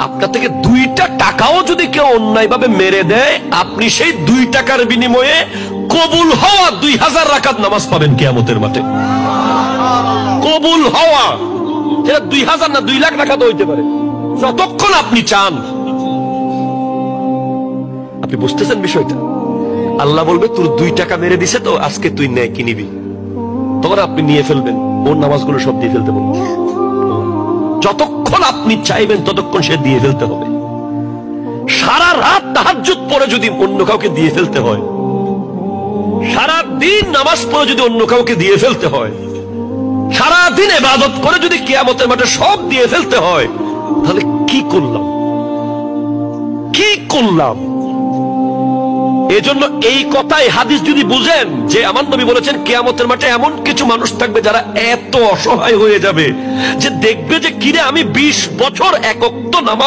আপনার থেকে 2টা টাকাও যদি কেউ অন্যায় ভাবে মেরে দেয়, আপনি সেই 2 টাকার বিনিময়ে কবুল হওয়া 2000 রাকাত নামাজ পাবেন কিয়ামতের মাঠে। কবুল হওয়া এটা 2000 না 2 লাখ রাকাত হইতে পারে, যতক্ষণ আপনি চান। আপনি বুঝতেছেন বিষয়টা? আল্লাহ বলবে তোর 2 টাকা মেরে দিছে তো, আজকে তুই নে কি নিবি, তখন আপনি নিয়ে ফেলবেন, ওর নামাজগুলো সব দিয়ে ফেলতে বলবেন। যতক্ষণ আপনি চাইবেন ততক্ষণ সে দিয়ে ফেলতে হবে। সারা রাত তাহাজ্জুদ পড়ে যদি অন্য কাউকে দিয়ে ফেলতে হয়, সারা দিন নামাজ পড়ে যদি অন্য কাউকে দিয়ে ফেলতে হয়, সারা দিন ইবাদত করে যদি কিয়ামতের মাঠে সব দিয়ে ফেলতে হয়, তাহলে কি করলাম, কি করলাম? এজন্য এই কথাই হাদিস যদি বুঝেন যে আমার নবী বলেছেন কিয়ামতের মাঠে এমন কিছু মানুষ থাকবে যারা এত অসহায় হয়ে যাবে যে দেখবে যে কিরে আমি 20 বছর এক ওয়াক্ত নামাজ